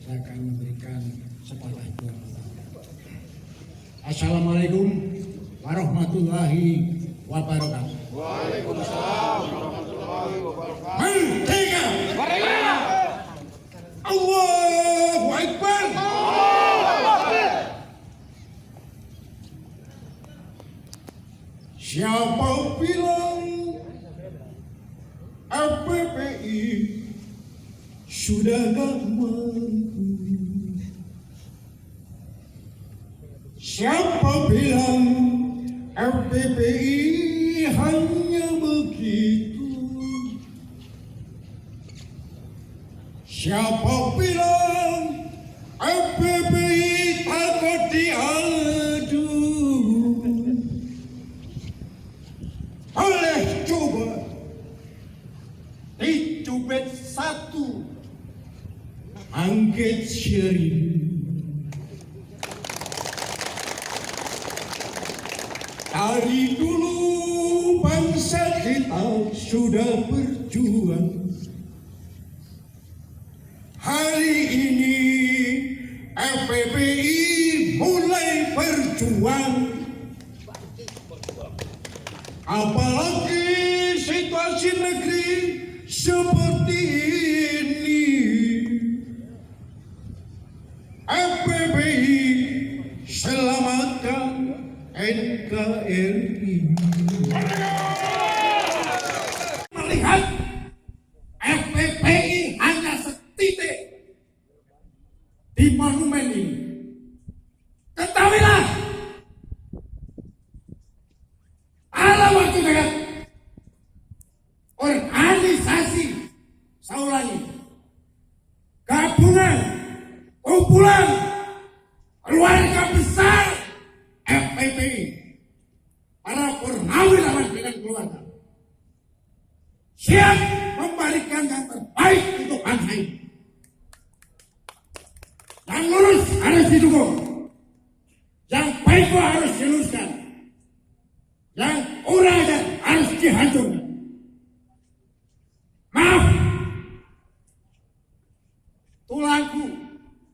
saya akan memberikan sepatah dua kata. Assalamualaikum warahmatullahi wabarakatuh. Waalaikumsalam warahmatullahi wabarakatuh. Merdeka! Merdeka! Allahu Akbar! Siapa bilang FPPI sudah gak mampu? Siapa bilang FPPI hanya begitu? Siapa bilang FPPI takut diadu? Boleh coba dicubit satu, angket seribu. Dari dulu bangsa kita sudah berjuang. Hari ini FPPI mulai berjuang. Apalagi situasi negeri seperti ini. FPPI selamatkan NKRI. Melihat FPPI hanya setitik di monumen ini, ketahuilah dalam waktu dekat organisasi, saya ulangi, gabungan, kumpulan keluarga besar FPPI, para purnawirawan dengan keluarga, siap memberikan yang terbaik untuk bangsa ini. Yang lurus harus didukung, yang baik harus diluruskan, yang kurang harus dihancurkan. Maaf, tulangku,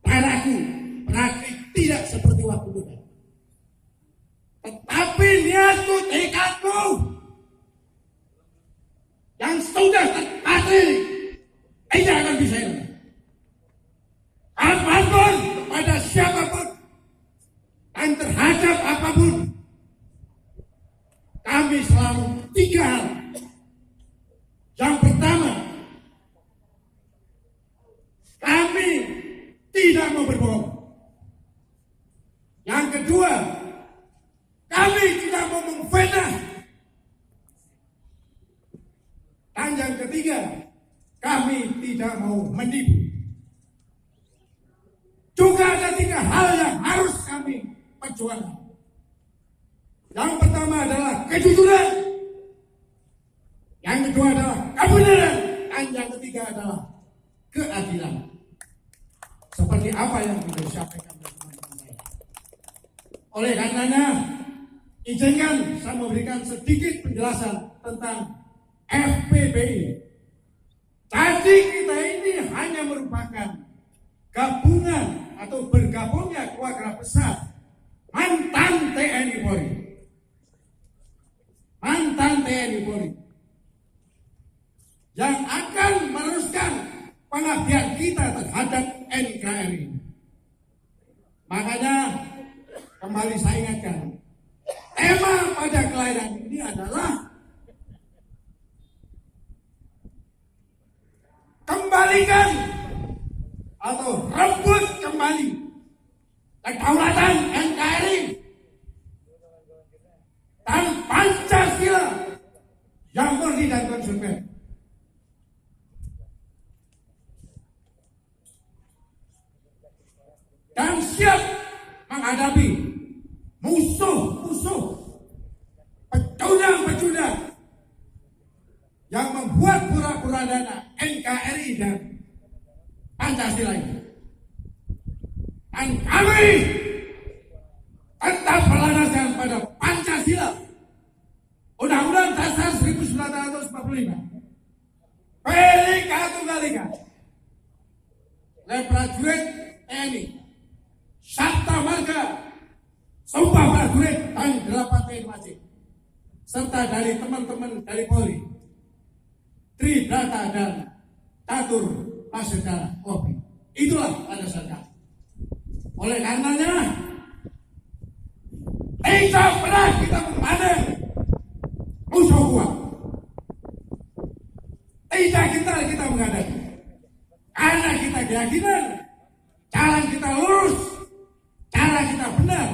darahku berakit tidak seperti waktu muda. Tetapi niatku, tekadku yang sudah terpatri tidak akan bisa hilang. Apapun kepada siapapun dan terhadap apapun, kami selalu tiga hal. Yang pertama, kami tidak mau berbohong. Yang kedua, kami tidak mau memfitnah. Dan yang ketiga, kami tidak mau menipu. Juga ada tiga hal yang harus kami perjuangkan. Yang pertama adalah kejujuran, yang kedua adalah kebenaran, dan yang ketiga adalah keadilan. Seperti apa yang sudah disampaikan oleh teman-teman saya. Oleh karenanya, izinkan saya memberikan sedikit penjelasan tentang FPPI. Jadi kita ini hanya merupakan gabungan atau bergabungnya keluarga besar mantan TNI Polri. Mantan TNI Polri yang akan meneruskan pengabdian kita terhadap NKRI. Makanya kembali saya ingatkan, tema pada kelahiran ini adalah kembalikan atau rebut kembali kedaulatan NKRI dan Pancasila yang murni dan konsekuen. Dan siap menghadapi musuh-musuh, pecundang-pecundang yang membuat pura-pura dana NKRI dan Pancasila ini. Dan kami tetap berlandaskan pada Pancasila, Undang-Undang Dasar 1945, Bhinneka Tunggal Ika, oleh prajurit TNI, Sabta Marga, Sumpah Prajurit, dan 8 TNI wajib, serta dari teman-teman dari Polri, Tribrata dan Catur Pasca Kopi. Itulah pada saat. Oleh karenanya, tidak pernah kita memandang musuh kuat. Tidak kita menghadapi. Karena kita keyakinan, cara kita lurus, cara kita benar,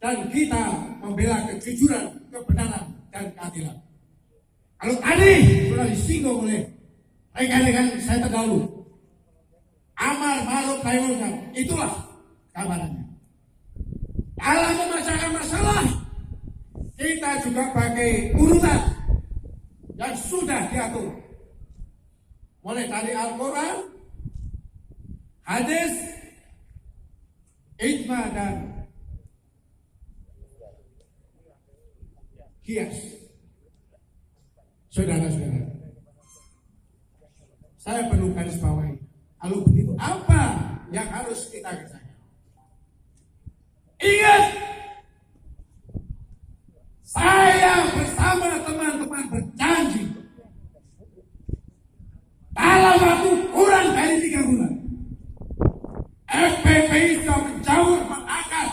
dan kita membela kejujuran, kebenaran, dan keadilan. Kalau tadi sudah disinggung oleh rekan-rekan saya terdahulu, amar ma'ruf nahi munkar, itulah kabarnya. Dalam memecahkan masalah, kita juga pakai urutan yang sudah diatur. Mulai dari Al-Quran, hadis, ijma, dan kias. Saudara-saudara, saya perlu garis bawahi. Kalau begitu, apa yang harus kita kerjakan? Ingat, saya bersama teman-teman berjanji dalam waktu kurang dari 3 bulan, FPPI sudah menjauh mengakar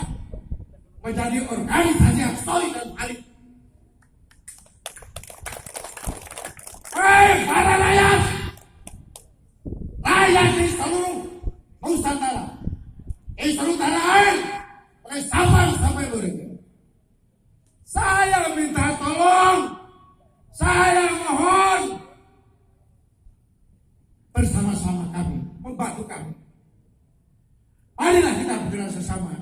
menjadi organisasi yang solid dan valid. Para rakyat di seluruh Nusantara, di seluruh tanah air, dari Sabang sampai Merauke, saya minta tolong, saya mohon, bersama-sama kami, membantu kami. Marilah kita bergerak sesama.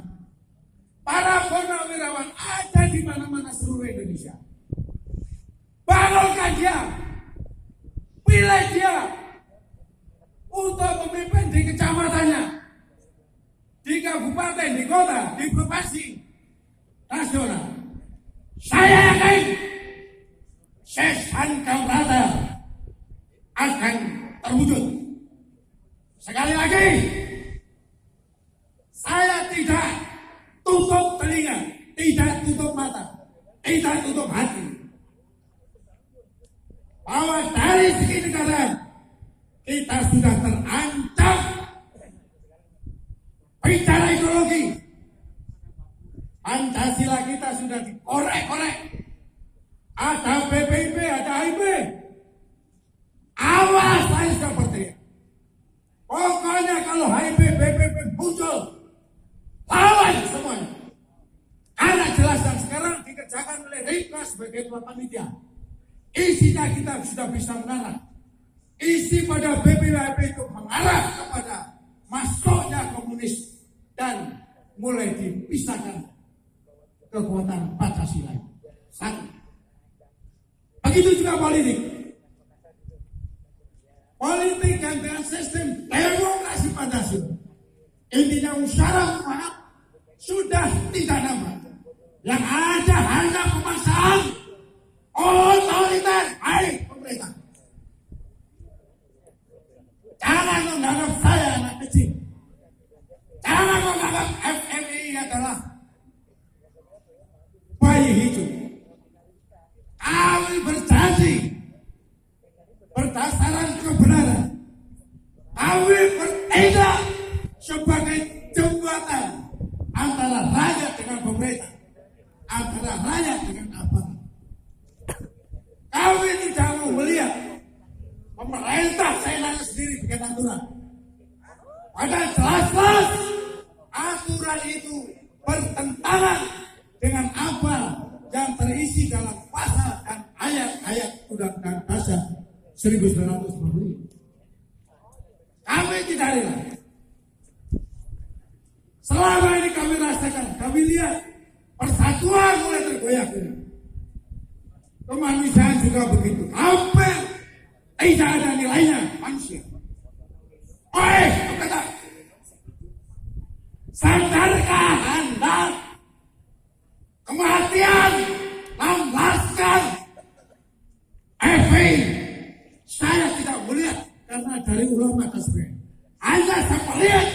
Para purnawirawan ada di mana-mana seluruh Indonesia. Bangunkan dia, pilih dia untuk memimpin di kecamatannya, di kabupaten, di kota, di provinsi, nasional. Saya yakin Sesan Kamrata akan terwujud. Sekali lagi, saya tidak tutup telinga, tidak tutup mata, tidak tutup hati, bahwa dari segi negara kita sudah terancam. Bicara ideologi, Pancasila kita sudah dikorek-korek. Ada BPIP, ada HIP. Awas, saya sudah berteriak. Pokoknya kalau HIP, BPIP muncul, lawan semuanya. Karena jelas dan sekarang dikerjakan oleh Rika sebagai ketua panitia. Isinya kita sudah bisa mengarah. Isi pada BPIP itu mengarah kepada masuknya komunis dan mulai dipisahkan kekuatan Pancasila. Satu. Begitu juga politik. Politik yang dengan sistem demokrasi Pancasila. Intinya usaha maaf sudah tidak nambah. Yang ada hanya pemaksaan otoriter baik pemerintah. Jangan menganggap saya anak kecil. Jangan menganggap FMI adalah bayi hijau. Kami berjanji berdasarkan kebenaran. Kami bertindak sebagai jembatan antara rakyat dengan pemerintah, antara rakyat dengan aparat. Kami tidak mau melihat pemerintah seenaknya sendiri bikin aturan. Padahal jelas-jelas aturan itu bertentangan dengan apa yang terisi dalam pasal dan ayat-ayat Undang-Undang Dasar 1945. Kami tidak rela. Selama ini kami rasakan, kami lihat persatuan mulai tergoyah-goyah. Kemanusiaan juga begitu. Hampir tidak ada nilainya manusia. Kata, sadarkah Anda kematian lambaskan FPI? Saya tidak melihat karena dari ulama tersebut. Anda saya melihat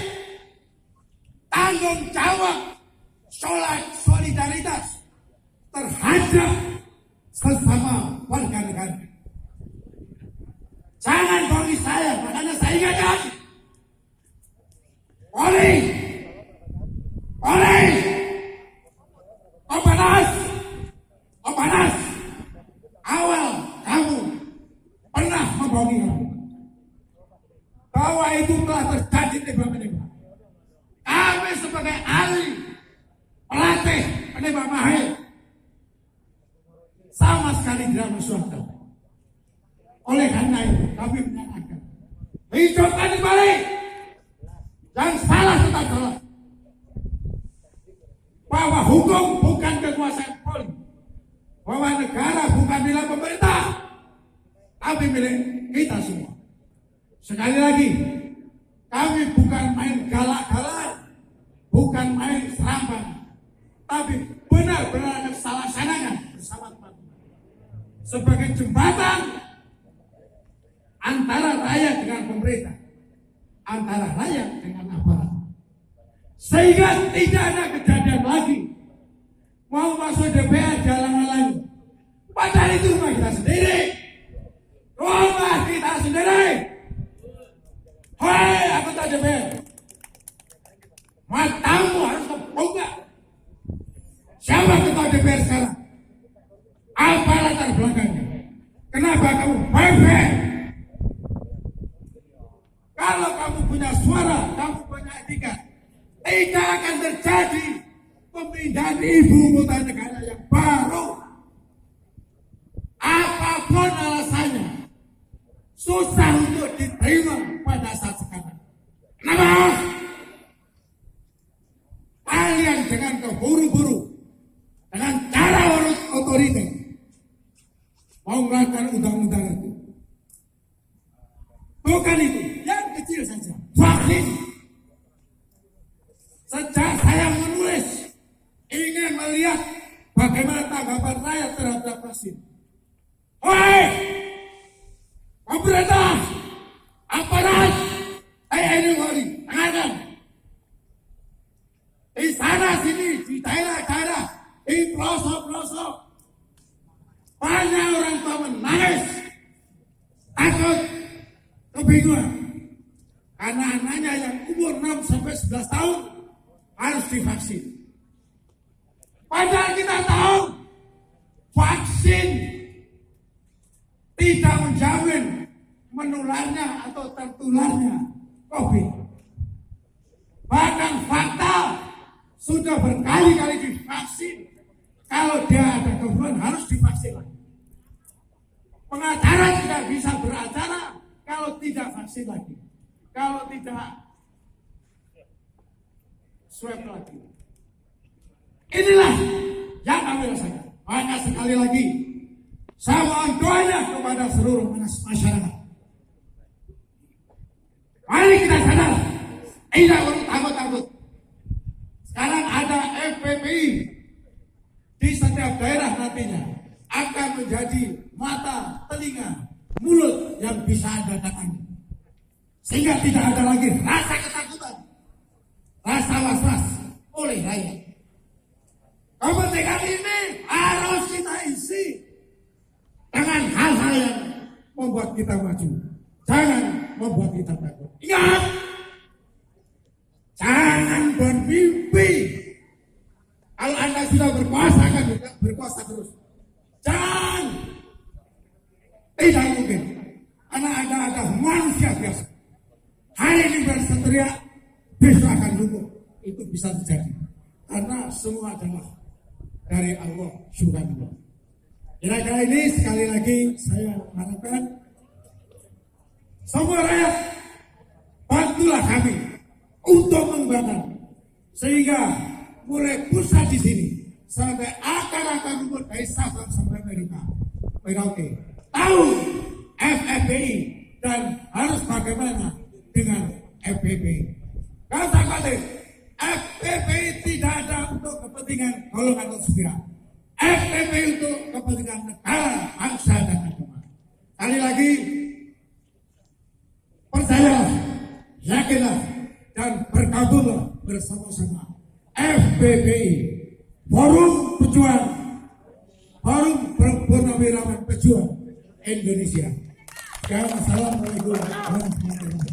tanggung jawab solidaritas terhadap sesama warga negara. Jangan bagi saya, makanya saya ingatkan. Oleh Opanas, awal kamu pernah membohongi kamu bahwa itu telah terjadi tembak-menembak. Kami sebagai ahli pelatih penembak mahir sama sekali tidak mensuarakan. Oleh karena itu kami menyatakan hidupkan kembali yang salah tetap salah, bahwa hukum bukan kekuasaan polri, bahwa negara bukan milik pemerintah tapi milik kita semua. Sekali lagi, kami bukan main galak-galak, bukan main serampan, tapi benar-benar akan salah laksanakan bersama teman-teman sebagai jembatan antara rakyat dengan pemerintah, antara rakyat dengan aparat, sehingga tidak ada kejadian lagi mau masuk DPR jalan-jalan. Padahal itu rumah kita sendiri, rumah kita sendiri. Hei anggota DPR, matamu harus terbuka. Siapa ketua DPR sekarang? Apa latar belakangnya? Kenapa kamu fair? Kalau kamu punya suara, kamu punya etika, tidak akan terjadi pemindahan ibu kota negara yang baru. Apapun alasannya, susah untuk diterima pada saat sekarang. Kenapa? Kalian dengan keburu-buru, dengan cara otoriter, mau melakukan undang-undang itu. Bukan itu, yang kecil saja. Vaksin. Sejak saya menulis, ingin melihat bagaimana tanggapan rakyat terhadap vaksin. Hei, pemerintah, aparat, TNI Polri, tangan. Di sana sini, di daerah-daerah, di pelosok-pelosok, banyak orang tua menangis, takut, kebingungan, karena anaknya yang umur 6-11 tahun harus divaksin. Padahal kita tahu vaksin tidak menjamin menularnya atau tertularnya COVID. Bahkan fakta sudah berkali-kali divaksin. Kalau dia ada keluhan harus divaksin lagi. Pengacara tidak bisa beracara kalau tidak vaksin lagi. Kalau tidak swab lagi. Inilah yang kami rasakan. Maka sekali lagi, saya mohon doanya kepada seluruh masyarakat. Mari kita sadar, tidak perlu takut-takut. Sekarang ada FPPI di setiap daerah nantinya akan menjadi mata, telinga, mulut yang bisa Anda datangi. Sehingga tidak ada lagi rasa ketakutan, rasa was-was oleh rakyat. Kemerdekaan ini harus kita isi dengan hal-hal yang membuat kita maju. Jangan membuat kita takut. Ingat, jangan bermimpi. Kalau Anda sudah berkuasa, akan berkuasa terus. Jangan. Tidak mungkin. Karena Anda adalah manusia biasa. Hari ini berseteriak, besok akan lumpuh. Itu bisa terjadi. Karena semua adalah dari Allah Subhanahu. Kira-kira ini sekali lagi saya harapkan semua rakyat bantulah kami untuk membangun sehingga mulai pusat di sini sampai akar-akar rumput dari Sabang sampai Merauke tahu FFPI dan harus bagaimana dengan FPPI. Kata-kata FPPI tidak ada untuk kepentingan golongan atau sepihak. FPPI untuk kepentingan negara, bangsa dan agama. Sekali lagi, percayalah, yakinlah, dan bergabunglah bersama-sama FPPI, Forum Pejuang, Forum Purnawirawan Pejuang Indonesia. Assalamualaikum warahmatullahi wabarakatuh.